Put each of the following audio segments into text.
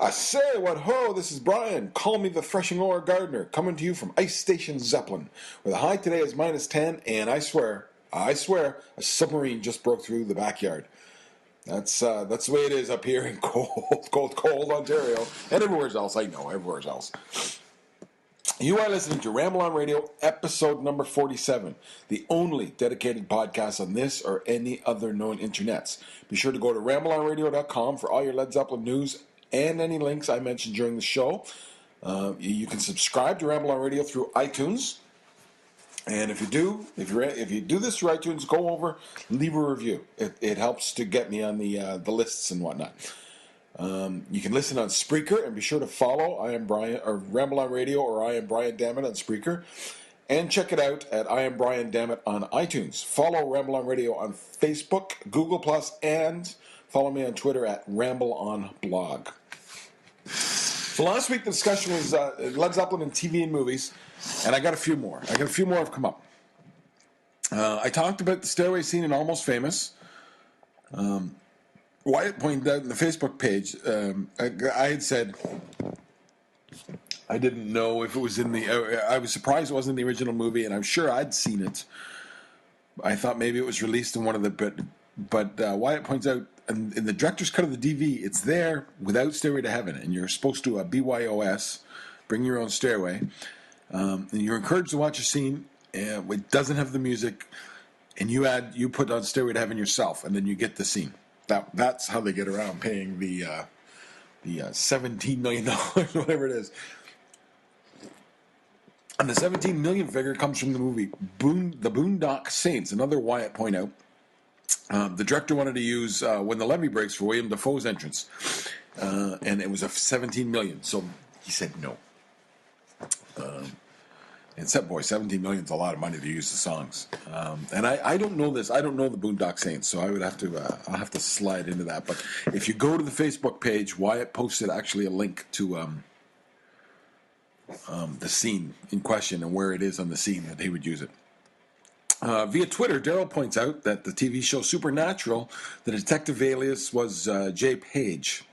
I say what ho, this is Brian. Call me the threshing ore gardener, coming to you from Ice Station Zeppelin, where the high today is -10, and I swear, a submarine just broke through the backyard. That's the way it is up here in cold Ontario, and everywhere else. I know, everywhere else. You are listening to Ramble On Radio, episode number 47, the only dedicated podcast on this or any other known internets. Be sure to go to rambleonradio.com for all your Led Zeppelin news and any links I mentioned during the show. You can subscribe to Ramble On Radio through iTunes. And if you do this through iTunes, go over, leave a review. It helps to get me on the lists and whatnot. You can listen on Spreaker, and be sure to follow I Am Brian or Ramble On Radio or I Am Brian Dammit on Spreaker, and check it out at I Am Brian Dammit on iTunes. Follow Ramble On Radio on Facebook, Google+, and follow me on Twitter at Ramble On Blog. So last week the discussion was Led Zeppelin and TV and movies, and I got a few more. Have come up. I talked about the stairway scene in Almost Famous. Wyatt pointed out in the Facebook page, I had said I didn't know if it was in the... I was surprised it wasn't in the original movie, and I'm sure I'd seen it. I thought maybe it was released in one of the... But Wyatt points out, in the director's cut of the DV, it's there without Stairway to Heaven, and you're supposed to BYOS, bring your own stairway, and you're encouraged to watch a scene. It doesn't have the music, and you put on Stairway to Heaven yourself, and then you get the scene. That's how they get around paying the $17 million, whatever it is. And the $17 million figure comes from the movie The Boondock Saints. Another Wyatt point out. The director wanted to use When the Levee Breaks for William Dafoe's entrance, and it was a $17 million. So he said no. And said, boy, $17 million is a lot of money to use the songs. And I don't know this. I don't know the Boondock Saints, so I would have to. I'll have to slide into that. But if you go to the Facebook page, Wyatt posted actually a link to the scene in question and where it is on the scene that he would use it. Via Twitter, Daryl points out that the TV show Supernatural, the detective alias was Jay Page.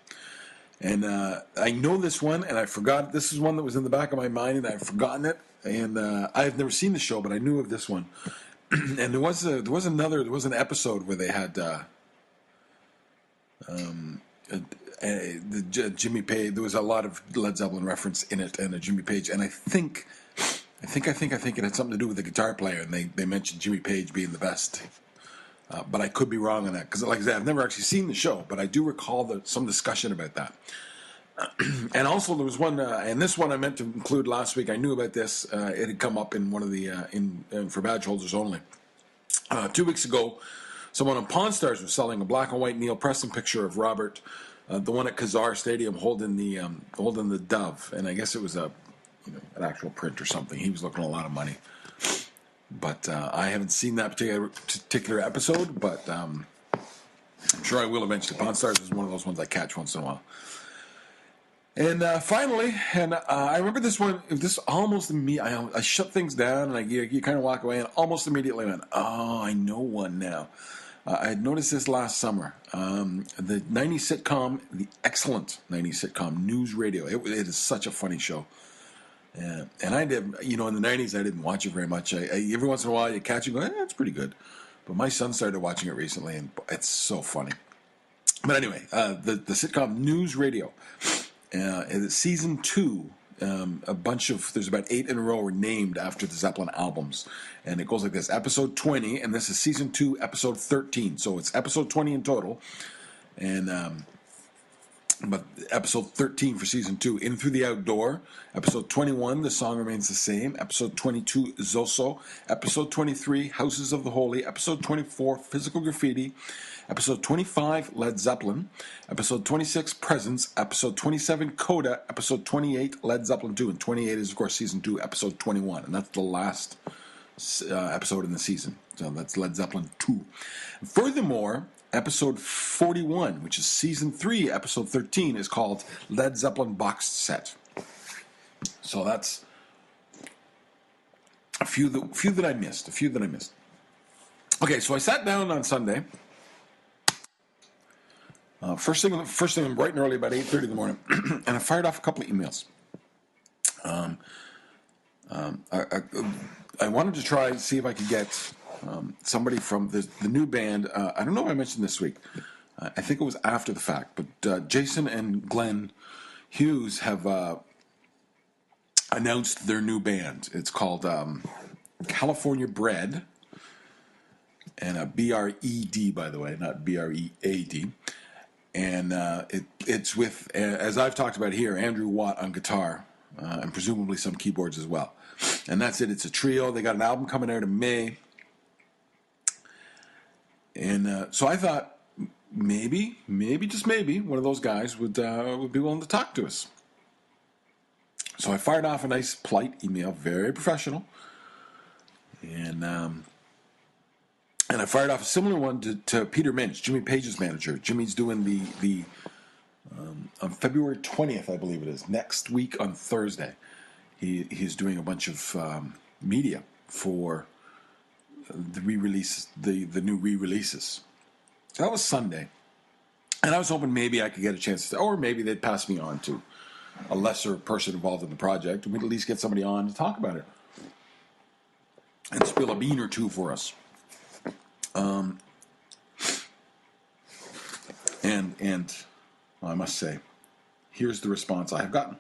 And I know this one, and I forgot. This is one that was in the back of my mind, and I've forgotten it. And I have never seen the show, but I knew of this one. And there was an episode where they had Jimmy Page. There was a lot of Led Zeppelin reference in it, and a Jimmy Page. And I think it had something to do with the guitar player, and they mentioned Jimmy Page being the best. But I could be wrong on that, because like I said, I've never actually seen the show, but I do recall some discussion about that. And also there was one, and this one I meant to include last week. I knew about this. It had come up in one of the for badge holders only. 2 weeks ago, someone on Pawn Stars was selling a black and white Neil Preston picture of Robert, the one at Kazar Stadium, holding the dove, and I guess it was an actual print or something. He was looking at a lot of money. But I haven't seen that particular episode, but I'm sure I will eventually. Pawn Stars is one of those ones I catch once in a while. And finally, I remember this one. This almost immediately, I shut things down, and you kind of walk away, and almost immediately went, "Oh, I know one now." I had noticed this last summer. The '90s sitcom, the excellent '90s sitcom News Radio. It is such a funny show. And I did, in the '90s, I didn't watch it very much. Every once in a while, you catch it, and go, "It's pretty good." But my son started watching it recently, and it's so funny. But anyway, the sitcom News Radio. Season 2, there's about 8 in a row are named after the Zeppelin albums. And it goes like this: episode 20, and this is season 2, episode 13. So it's episode 20 in total. And, but episode 13 for season 2, In Through the Outdoor. Episode 21, the song remains the same. Episode 22, Zoso. Episode 23, Houses of the Holy. Episode 24, Physical Graffiti. Episode 25, Led Zeppelin. Episode 26, Presence. Episode 27, Coda. Episode 28, Led Zeppelin 2. And 28 is, of course, season 2, episode 21. And that's the last episode in the season. So that's Led Zeppelin 2. Furthermore, episode 41, which is season 3, episode 13, is called Led Zeppelin Boxed Set. So that's a few that I missed. Okay, so I sat down on Sunday First thing, I'm bright and early, about 8:30 in the morning, and I fired off a couple of emails. I wanted to try and see if I could get somebody from the new band. I don't know if I mentioned this week. I think it was after the fact, but Jason and Glenn Hughes have announced their new band. It's called California Bread, and B-R-E-D, by the way, not B-R-E-A-D. And it's with, as I've talked about here, Andrew Watt on guitar, and presumably some keyboards as well. And that's it. It's a trio. They got an album coming out in May. And so I thought maybe, just maybe, one of those guys would be willing to talk to us. So I fired off a nice, polite email, very professional. And I fired off a similar one to Peter Minch, Jimmy Page's manager. Jimmy's doing the on February 20th, I believe it is, next week on Thursday. He's doing a bunch of media for the re-release, the new re-releases. So that was Sunday. And I was hoping maybe I could get a chance to, or maybe they'd pass me on to a lesser person involved in the project, and we'd at least get somebody on to talk about it and spill a bean or two for us. And well, I must say, here's the response I have gotten.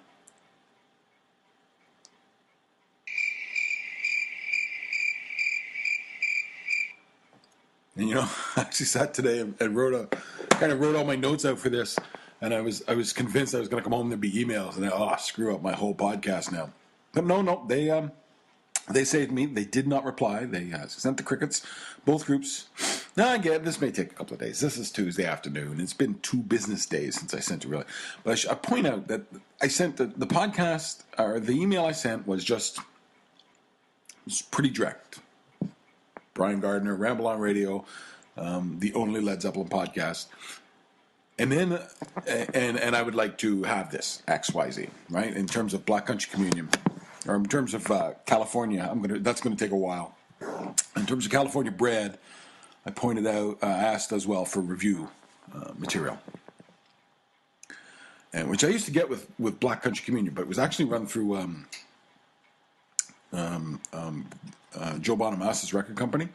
And I actually sat today and wrote all my notes out for this, and I was convinced I was going to come home and there'd be emails, and screw up my whole podcast now. But no, they saved me. They did not reply. They sent the crickets, both groups. Now, I get this may take a couple of days. This is Tuesday afternoon. It's been 2 business days since I sent it, really. But I point out that I sent the podcast, or the email I sent was pretty direct. Brian Gardner, Ramble on Radio, the only Led Zeppelin podcast. And then, and I would like to have this, XYZ, right? In terms of Black Country Communion, or in terms of California, that's going to take a while. In terms of California Bread, I pointed out, asked as well for review material, and which I used to get with Black Country Communion, but it was actually run through Joe Bonamassa record company.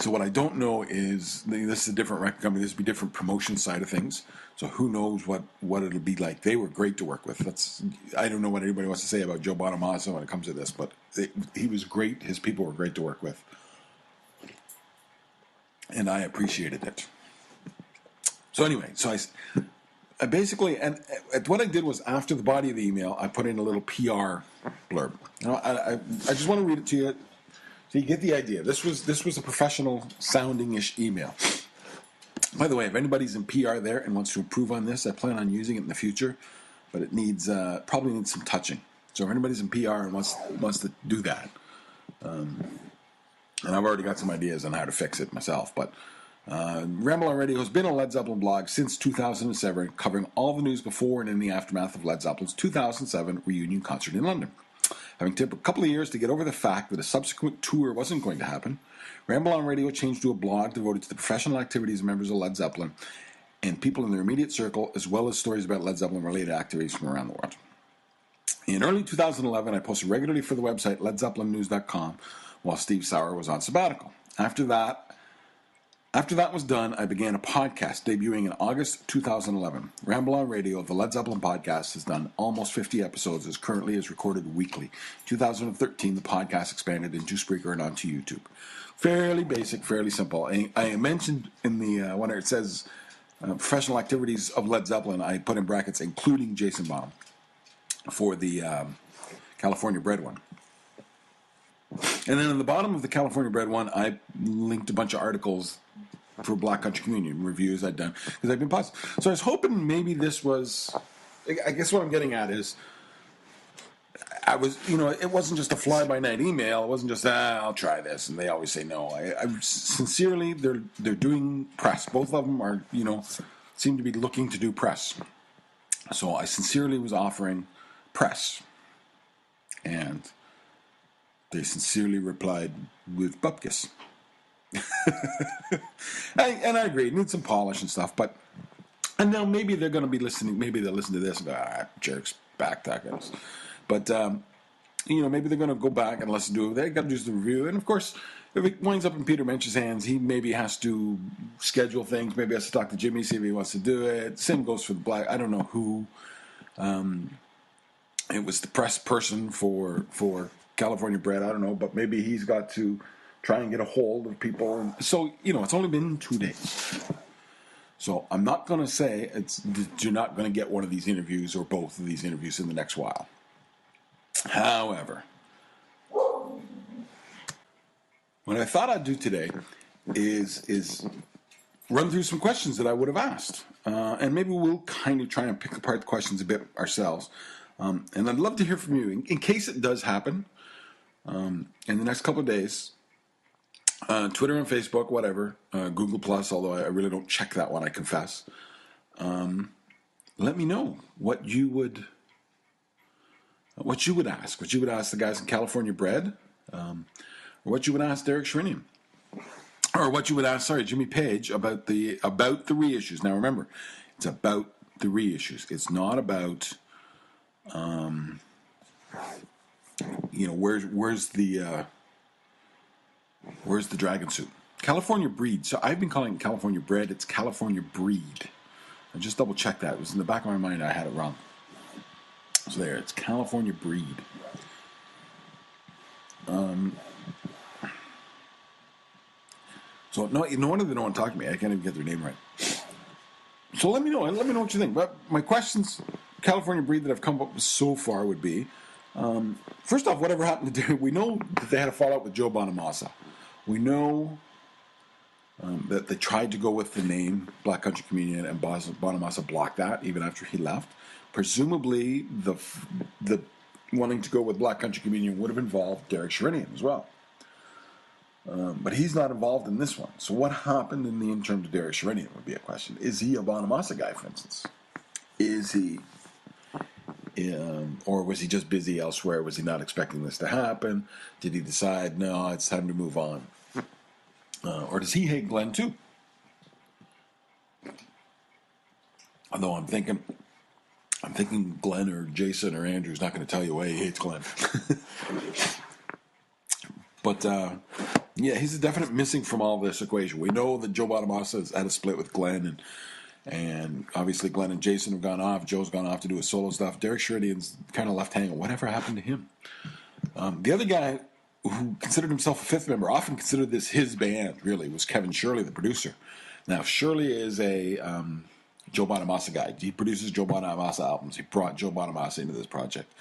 So what I don't know is, this is a different record company. This would be different promotion side of things. So who knows what it'll be like. They were great to work with. I don't know what anybody wants to say about Joe Bonamassa when it comes to this, but he was great. His people were great to work with. And I appreciated it. So anyway, I basically, and what I did was, after the body of the email, I put in a little PR blurb. I just want to read it to you so you get the idea. This was a professional sounding-ish email. By the way, if anybody's in PR there and wants to improve on this, I plan on using it in the future, but it probably needs some touching. So if anybody's in PR and wants to do that, and I've already got some ideas on how to fix it myself, but Ramble on Radio has been a Led Zeppelin blog since 2007, covering all the news before and in the aftermath of Led Zeppelin's 2007 reunion concert in London. Having taken a couple of years to get over the fact that a subsequent tour wasn't going to happen, Ramble on Radio changed to a blog devoted to the professional activities of members of Led Zeppelin and people in their immediate circle, as well as stories about Led Zeppelin-related activities from around the world. In early 2011, I posted regularly for the website LedZeppelinNews.com while Steve Sauer was on sabbatical. After that was done, I began a podcast debuting in August 2011. Ramble on Radio, the Led Zeppelin podcast, has done almost 50 episodes, as currently is recorded weekly. In 2013, the podcast expanded into Spreaker and onto YouTube. Fairly basic, fairly simple. I mentioned in the when it says professional activities of Led Zeppelin, I put in brackets including Jason Bonham for the California Bread one. And then in the bottom of the California Bread one, I linked a bunch of articles for Black Country Communion reviews I'd done, because I've been positive. So I was hoping maybe this was, I guess what I'm getting at is, it wasn't just a fly-by-night email. It wasn't just, I'll try this, and they always say no. I sincerely, they're doing press. Both of them are, seem to be looking to do press. So I sincerely was offering press. And they sincerely replied with bupkis. And I agree, it needs some polish and stuff. But and now maybe they're going to be listening. Maybe they'll listen to this and go, jerks, back that goes. But maybe they're going to go back and listen to it. They got to do the review, and of course, if it winds up in Peter Mensch's hands, he maybe has to schedule things. Maybe has to talk to Jimmy, see if he wants to do it. Same goes for the Black. I don't know who. It was the press person for California Bread. I don't know, but maybe he's got to try and get a hold of people. So it's only been 2 days. So I'm not going to say you're not going to get one of these interviews or both of these interviews in the next while. However, what I thought I'd do today is run through some questions that I would have asked. And maybe we'll kind of try and pick apart the questions a bit ourselves. And I'd love to hear from you. In case it does happen in the next couple of days, Twitter and Facebook, whatever, Google Plus, although I really don't check that one, I confess. Let me know what you would ask. What you would ask the guys in California Bread, or what you would ask Derek Shrinian, or what you would ask, Jimmy Page about the reissues. Now remember, it's about the reissues. It's not about, where's the dragon suit? California Breed. So I've been calling it California Bread. It's California Breed. I just double checked that. It was in the back of my mind. I had it wrong. So there, it's California Breed. So no wonder they don't want to talk to me. I can't even get their name right. So let me know. Let me know what you think. But my questions, California Breed, that I've come up with so far would be, first off, whatever happened to we know that they had a fallout with Joe Bonamassa. We know that they tried to go with the name Black Country Comedian, and Bonamassa blocked that even after he left. Presumably, the wanting to go with Black Country Comedian would have involved Derek Shrinian as well. But he's not involved in this one. So what happened in the interim to Derek Shrinian would be a question. Is he a Bonamassa guy, for instance? Is he... or was he just busy elsewhere? Was he not expecting this to happen? Did he decide, no, it's time to move on? Or does he hate Glenn too? Although I'm thinking Glenn or Jason or Andrew's not going to tell you why he hates Glenn. But he's a definite missing from all this equation. We know that Joe Bonamassa has had a split with Glenn, and obviously Glenn and Jason have gone off. Joe's gone off to do his solo stuff. Derek Shrinian's kind of left hanging. Whatever happened to him? The other guy who considered himself a fifth member, often considered this his band, really, was Kevin Shirley, the producer. Now, Shirley is a Joe Bonamassa guy. He produces Joe Bonamassa albums. He brought Joe Bonamassa into this project.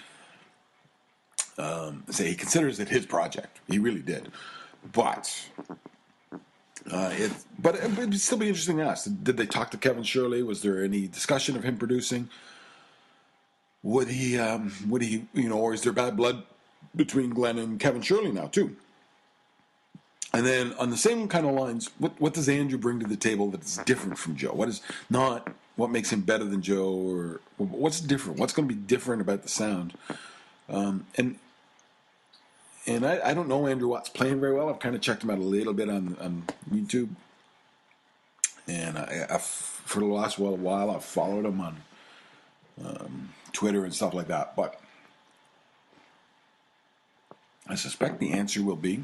He considers it his project. He really did. But it'd still be interesting to ask. Did they talk to Kevin Shirley? Was there any discussion of him producing? Would he, or is there bad blood between Glenn and Kevin Shirley now too? And then on the same kind of lines, what does Andrew bring to the table that's different from Joe? What makes him better than Joe, or what's different? What's going to be different about the sound? And I don't know Andrew Watts playing very well. I've kind of checked him out a little bit on YouTube. And for the last while, I've followed him on Twitter and stuff like that. But I suspect the answer will be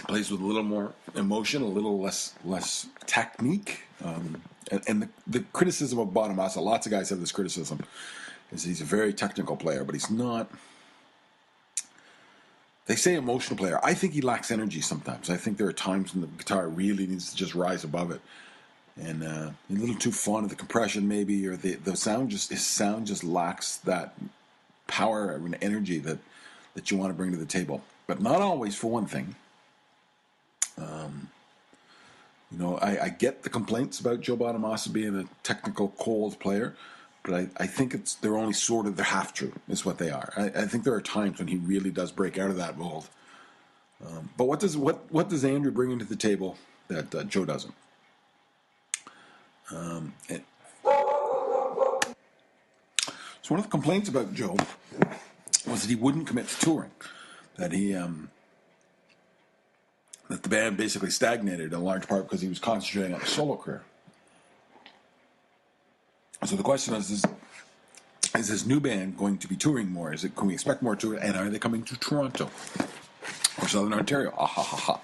plays with a little more emotion, a little less technique. And the criticism of Bonamassa, lots of guys have this criticism, is he's a very technical player, but he's not... They say emotional player. I think he lacks energy sometimes. I think there are times when the guitar really needs to just rise above it. And a little too fond of the compression maybe, or his sound just lacks that power and energy that you want to bring to the table. But not always, for one thing. I get the complaints about Joe Bonamassa being a technical, cold player, but I think they're only sort of, they're half true, is what they are. I think there are times when he really does break out of that mold. But what does Andrew bring into the table that Joe doesn't? So one of the complaints about Joe was that he wouldn't commit to touring, that that the band basically stagnated in large part because he was concentrating on his solo career. So the question is this new band going to be touring more? Can we expect more touring? And are they coming to Toronto or Southern Ontario? Ah, ha, ha, ha.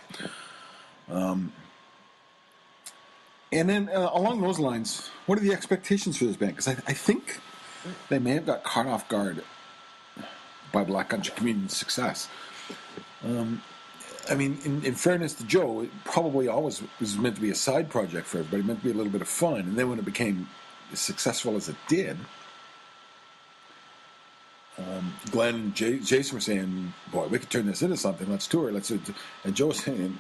And then along those lines, what are the expectations for this band? Because I think they may have got caught off guard by Black Country Community's success. I mean, in fairness to Joe, it probably always was meant to be a side project for everybody, meant to be a little bit of fun. And then when it became as successful as it did, Glenn and Jason were saying, "Boy, we could turn this into something. Let's tour. And Joe was saying,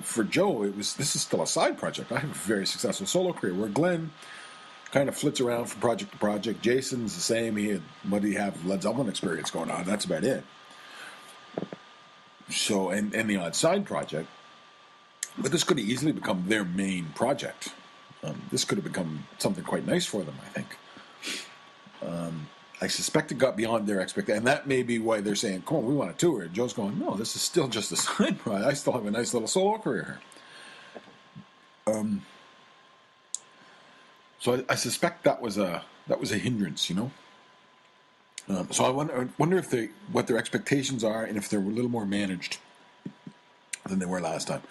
for Joe, this is still a side project. I have a very successful solo career. Where Glenn kind of flits around from project to project. Jason's the same. He have Led Zeppelin experience going on. That's about it. So, and the odd side project, but this could have easily become their main project. This could have become something quite nice for them, I think. I suspect it got beyond their expectation, and that may be why they're saying, "Come on, we want to tour." And Joe's going, "No, this is still just a side project. I still have a nice little solo career here." So I suspect that was a hindrance, So I wonder if what their expectations are, and if they're a little more managed than they were last time.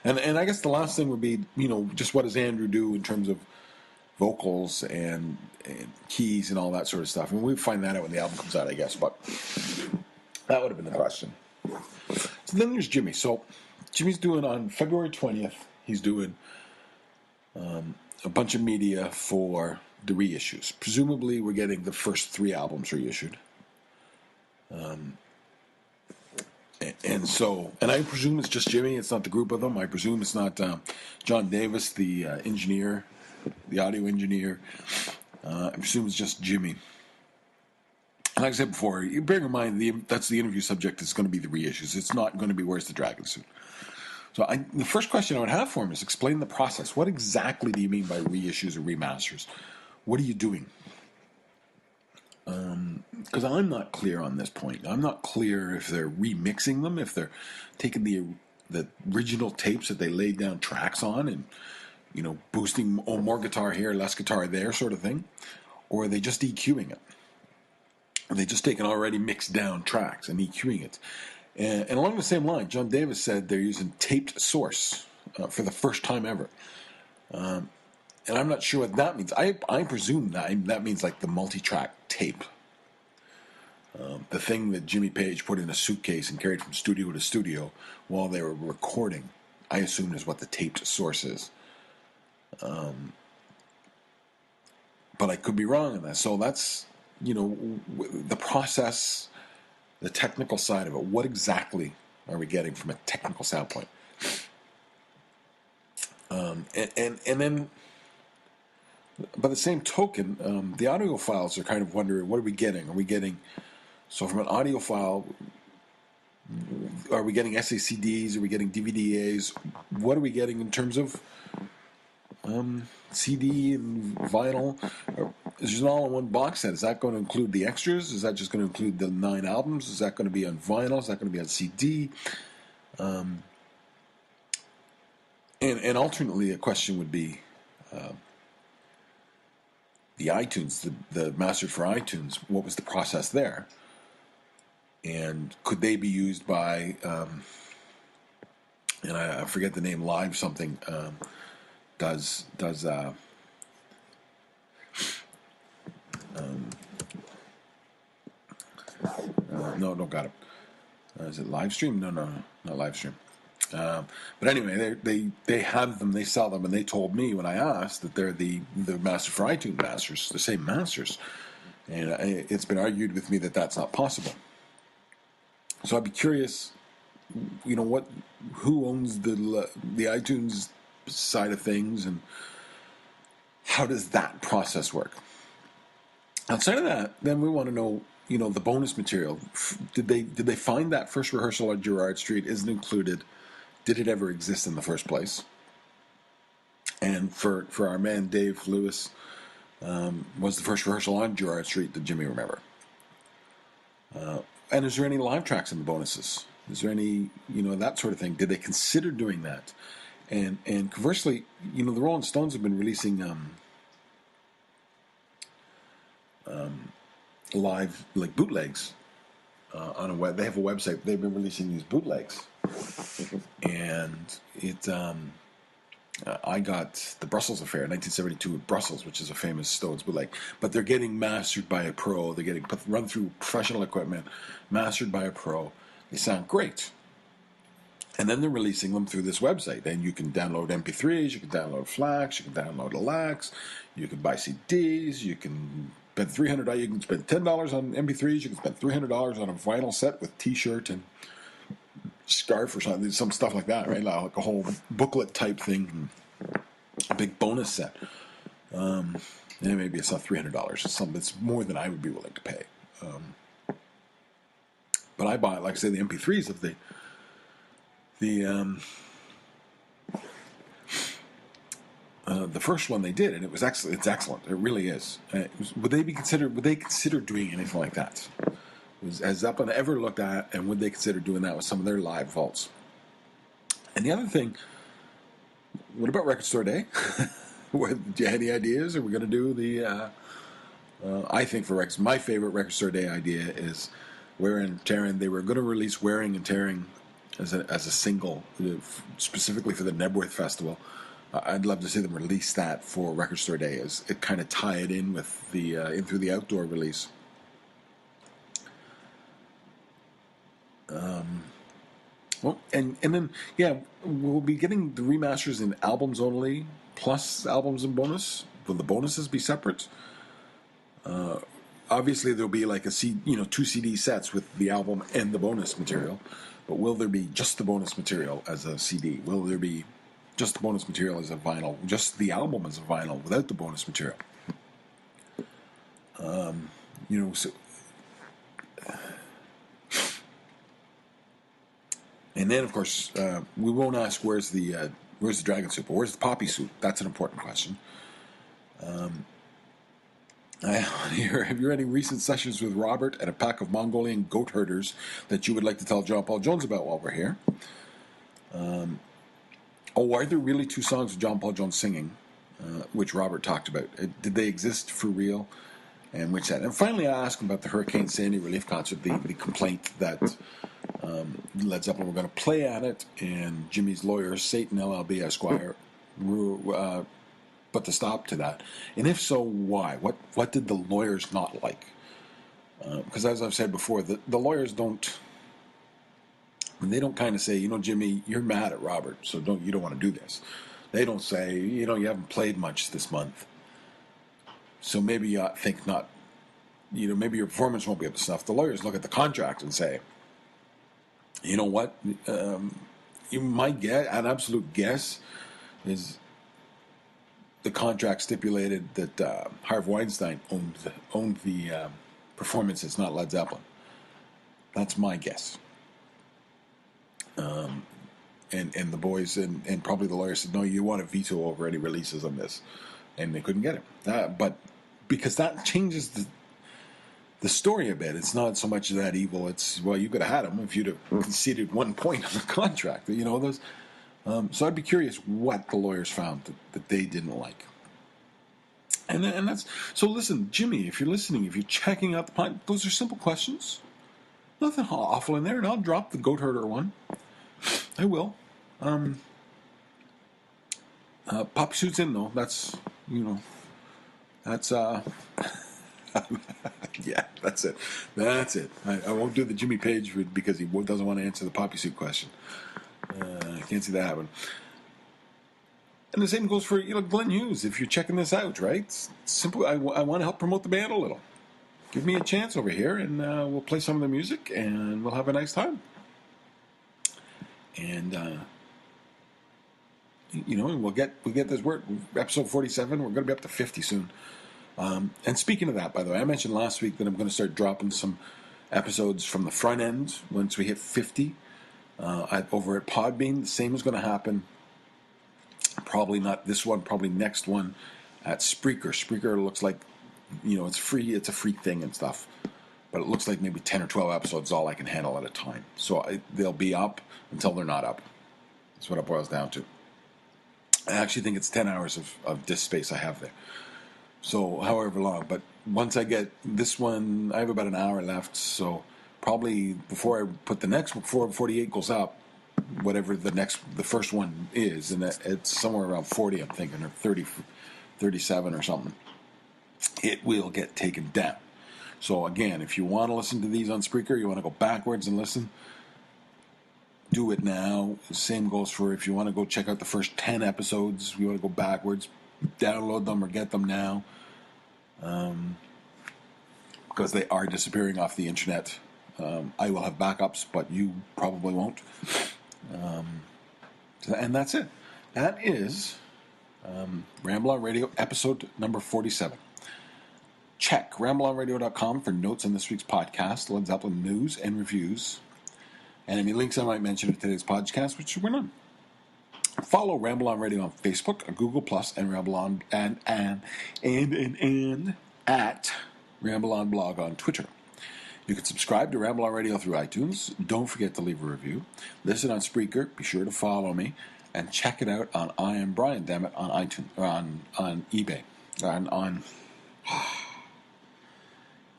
And I guess the last thing would be, just what does Andrew do in terms of vocals and keys and all that sort of stuff. And we'll find that out when the album comes out, I guess. But that would have been the question. So then there's Jimmy. So Jimmy's doing on February 20th. He's doing a bunch of media for the reissues. Presumably, we're getting the first 3 albums reissued. And I presume it's just Jimmy. It's not the group of them. I presume it's not John Davis, the engineer, the audio engineer. I presume it's just Jimmy. And like I said before, bear in mind, that's the interview subject is going to be the reissues. It's not going to be Where's the Dragon Suit. So the first question I would have for him is explain the process. What exactly do you mean by reissues or remasters? What are you doing? Because I'm not clear on this point. I'm not clear if they're remixing them, if they're taking the original tapes that they laid down tracks on and, boosting more guitar here, less guitar there sort of thing, or are they just EQing it? Are they just taking already mixed down tracks and EQing it? And along the same line, John Davis said they're using taped source for the first time ever. And I'm not sure what that means. I presume that means like the multi-track tape. The thing that Jimmy Page put in a suitcase and carried from studio to studio while they were recording, I assume is what the taped source is. But I could be wrong on that. So that's, the process, the technical side of it. What exactly are we getting from a technical standpoint? And then, by the same token, the audio files are kind of wondering, what are we getting? Are we getting, so from an audio file, are we getting SACDs? Are we getting DVDAs? What are we getting in terms of CD and vinyl? Is it all in one box set? Is that going to include the extras? Is that just going to include the 9 albums? Is that going to be on vinyl? Is that going to be on CD? And alternately, a question would be the iTunes, the mastered for iTunes. What was the process there? And could they be used by? And I forget the name. Live something does. No, got it. Is it live stream? No, not live stream. But anyway, they have them, they sell them, and they told me when I asked that they're the master for iTunes masters, the same masters, and it's been argued with me that that's not possible. So I'd be curious, who owns the iTunes side of things, and how does that process work? Outside of that, then we want to know, the bonus material. Did they find that first rehearsal on Gerrard Street isn't included? Did it ever exist in the first place? And for our man Dave Lewis, was the first rehearsal on Gerrard Street? Did Jimmy remember? And is there any live tracks in the bonuses? Is there any, that sort of thing? Did they consider doing that? And conversely, the Rolling Stones have been releasing live, like, bootlegs on a web. They have a website. They've been releasing these bootlegs, and it. I got the Brussels Affair, 1972 in Brussels, which is a famous Stones bootleg. But they're getting mastered by a pro. They're getting run through professional equipment, mastered by a pro. They sound great. And then they're releasing them through this website. And you can download MP3s, you can download FLACs, you can download LACs, you can buy CDs, you can spend $300. You can spend $10 on MP3s, you can spend $300 on a vinyl set with T-shirt and scarf or something, some stuff like that, right? Like a whole booklet type thing, a big bonus set. And maybe it's not $300. It's something that's more than I would be willing to pay. But I bought, like I say, the MP3s of the first one they did, and it was excellent. It's excellent. It really is. Would they consider doing anything like that? Has Zeppelin ever looked at, and would they consider doing that with some of their live vaults? And the other thing, what about Record Store Day? Do you have any ideas? Are we going to do the? I think for my favorite Record Store Day idea is Wearing and Tearing. They were going to release Wearing and Tearing as a single, specifically for the Nebworth Festival. I'd love to see them release that for Record Store Day, as it kind of tie it in with the In Through the Outdoor release. Well, and then we'll be getting the remasters in albums only, plus albums and bonus. Will the bonuses be separate? Obviously, there'll be like two CD sets with the album and the bonus material. But will there be just the bonus material as a CD? Will there be just the bonus material as a vinyl? Just the album as a vinyl without the bonus material? And then, of course, we won't ask where's the dragon suit, but where's the poppy suit? That's an important question. Have you any recent sessions with Robert and a pack of Mongolian goat herders that you would like to tell John Paul Jones about while we're here? Are there really 2 songs of John Paul Jones singing, which Robert talked about? Did they exist for real? And which that? And finally, I asked him about the Hurricane Sandy relief concert, the complaint that Led Zeppelin were going to play at it, and Jimmy's lawyer, Satan LLB Esquire, put the stop to that. And if so, why? What did the lawyers not like? Because as I've said before, the lawyers don't kind of say, Jimmy, you're mad at Robert, so you don't want to do this. They don't say, you haven't played much this month, so maybe you think not, maybe your performance won't be up to snuff. The lawyers look at the contract and say, you know what, my guess, an absolute guess, is the contract stipulated that Harvey Weinstein owned the performances, not Led Zeppelin. That's my guess. And the boys and probably the lawyers said, no, you want to veto over any releases on this, and they couldn't get it. But because that changes the story a bit. It's not so much that evil. It's, well, you could have had them if you'd have conceded 1 point on the contract. Those. So I'd be curious what the lawyers found that they didn't like. And that's so. Listen, Jimmy, if you're listening, if you're checking out the pod, those are simple questions. Nothing awful in there, and I'll drop the goat herder one. I will. Poppy suit's in though. That's yeah, that's it. That's it. I won't do the Jimmy Page because he doesn't want to answer the poppy suit question. I can't see that happen. And the same goes for Glenn Hughes. If you're checking this out, right? Simply, I want to help promote the band a little. Give me a chance over here, and we'll play some of the music, and we'll have a nice time. And we'll get this. We're episode 47. We're going to be up to 50 soon. And speaking of that, by the way, I mentioned last week that I'm going to start dropping some episodes from the front end once we hit 50 over at Podbean. The same is going to happen. Probably not this one, probably next one at Spreaker. Spreaker looks like, it's free. It's a free thing and stuff. but it looks like maybe 10 or 12 episodes is all I can handle at a time. So they'll be up until they're not up. That's what it boils down to. I actually think it's 10 hours of disk space I have there. So however long. But once I get this one, I have about an hour left. So probably before I put the next, before 48 goes up, whatever the first one is, and it's somewhere around 40, I'm thinking, or 30, 37 or something, it will get taken down. So again, if you want to listen to these on Spreaker, you want to go backwards and listen, do it now. The same goes for if you want to go check out the first 10 episodes, you want to go backwards, download them or get them now, because they are disappearing off the internet. I will have backups, but you probably won't. And that's it. That is Ramble On Radio, episode number 47. Check rambleonradio.com for notes on this week's podcast, Led Zeppelin news and reviews, and any links I might mention in today's podcast, which were none. Follow Ramble On Radio on Facebook, Google Plus, and Ramble On and at Ramble On Blog on Twitter. You can subscribe to Ramble On Radio through iTunes. Don't forget to leave a review. Listen on Spreaker. Be sure to follow me. And check it out on I Am Brian, damn it, on iTunes, or on eBay.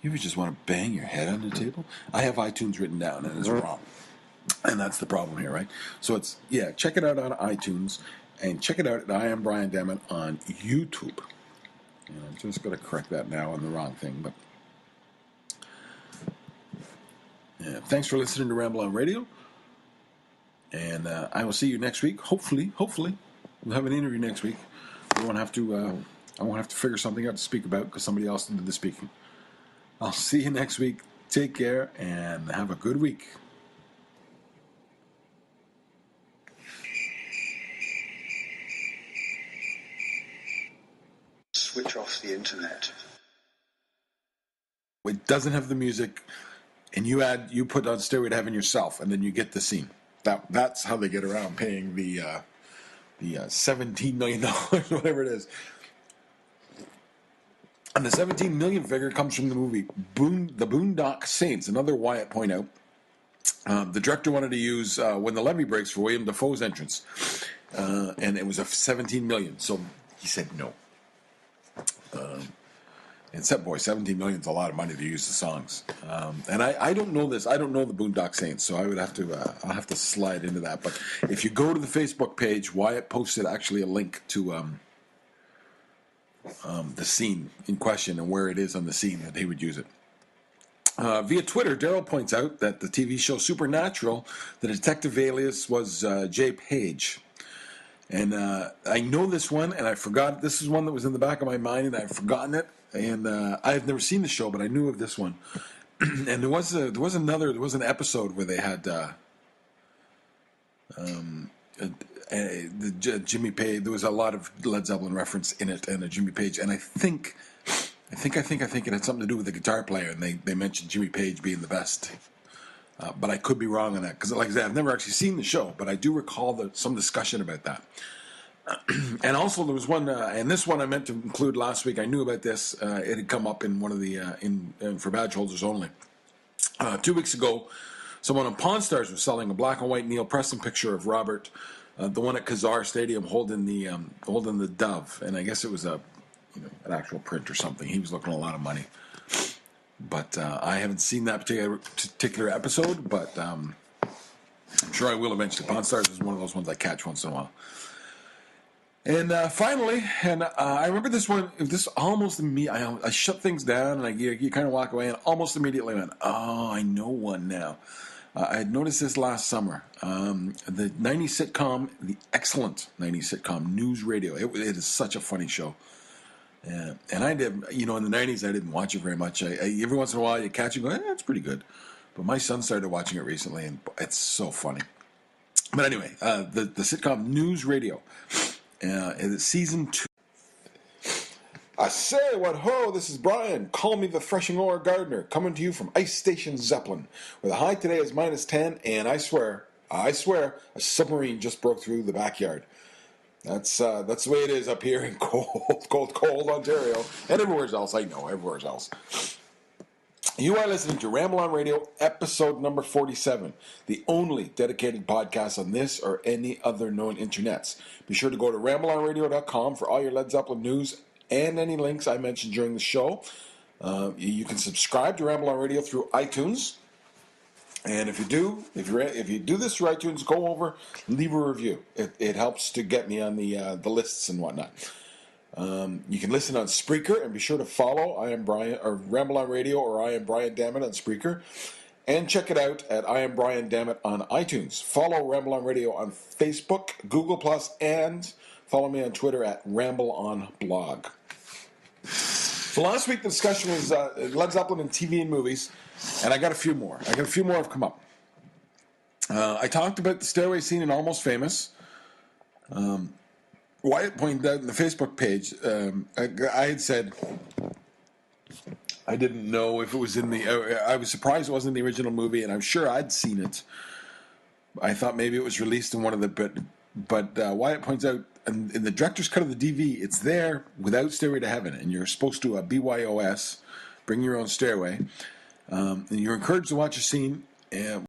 You ever just want to bang your head on the table? I have iTunes written down, and it's wrong. And that's the problem here, right? So check it out on iTunes. And check it out at I Am Brian, damn it, on YouTube. And I'm just going to correct that now on the wrong thing, but... Yeah, thanks for listening to Ramble On Radio, and I will see you next week. Hopefully, we'll have an interview next week. I won't have to figure something out to speak about because somebody else did the speaking. I'll see you next week. Take care and have a good week. Switch off the internet. It doesn't have the music. And you put on Stairway to Heaven yourself, and then you get the scene. That's how they get around paying the $17 million, whatever it is. And the $17 million figure comes from the movie The Boondock Saints. Another Wyatt point out. The director wanted to use When the Levee Breaks for William Dafoe's entrance, and it was a $17 million. So he said no. Except, boy, $17 million is a lot of money to use the songs. And I don't know this. I don't know the Boondock Saints, so I would have to. I'll have to slide into that. But if you go to the Facebook page, Wyatt posted actually a link to the scene in question and where it is on the scene that he would use it. Via Twitter, Daryl points out that the TV show Supernatural, the detective alias was Jay Page. And I know this one, and I forgot. This is one that was in the back of my mind, and I've forgotten it. And I've never seen the show, but I knew of this one. And there was an episode where they had Jimmy Page. There was a lot of Led Zeppelin reference in it, and a Jimmy Page. And I think it had something to do with the guitar player, and they mentioned Jimmy Page being the best. But I could be wrong on that because, like I said, I've never actually seen the show, but I do recall some discussion about that. And also there was one, and this one I meant to include last week. I knew about this. It had come up in one of the for badge holders only. 2 weeks ago, someone on Pawn Stars was selling a black and white Neil Preston picture of Robert, the one at Kazar Stadium holding the dove, and I guess it was an actual print or something. He was looking at a lot of money. But I haven't seen that particular episode, but I'm sure I will eventually. Pawn Stars is one of those ones I catch once in a while. And finally, I remember this one. This almost immediately, I shut things down, and you kind of walk away, and almost immediately went, "Oh, I know one now." I had noticed this last summer. The 90s sitcom, the excellent 90s sitcom News Radio. It is such a funny show. And I did, in the 90s, I didn't watch it very much. Every once in a while, you catch it and go, that's pretty good. But my son started watching it recently, and it's so funny. But anyway, the sitcom News Radio, season 2. I say, what ho, this is Brian. Call me the threshing ore gardener, coming to you from Ice Station Zeppelin, where the high today is -10, and I swear, a submarine just broke through the backyard. That's the way it is up here in cold Ontario, and everywhere else. I know, everywhere else. You are listening to Ramble on Radio, episode number 47, the only dedicated podcast on this or any other known internets. Be sure to go to rambleonradio.com for all your Led Zeppelin news and any links I mentioned during the show. You can subscribe to Ramble on Radio through iTunes. And if you do this through iTunes, go over, leave a review. It helps to get me on the lists and whatnot. You can listen on Spreaker, and be sure to follow I Am Brian or Ramble on Radio or I Am Brian Dammit on Spreaker, and check it out at I Am Brian Dammit on iTunes. Follow Ramble on Radio on Facebook, Google+, and follow me on Twitter at Ramble on Blog. So last week the discussion was Led Zeppelin and TV and movies, and I got a few more. Have come up. I talked about the stairway scene in Almost Famous. Wyatt pointed out in the Facebook page, I had said I didn't know if it was in the... I was surprised it wasn't in the original movie, and I'm sure I'd seen it. I thought maybe it was released in one of the... But Wyatt points out, in the director's cut of the DV, it's there without Stairway to Heaven, and you're supposed to BYOS, bring your own stairway. And you're encouraged to watch a scene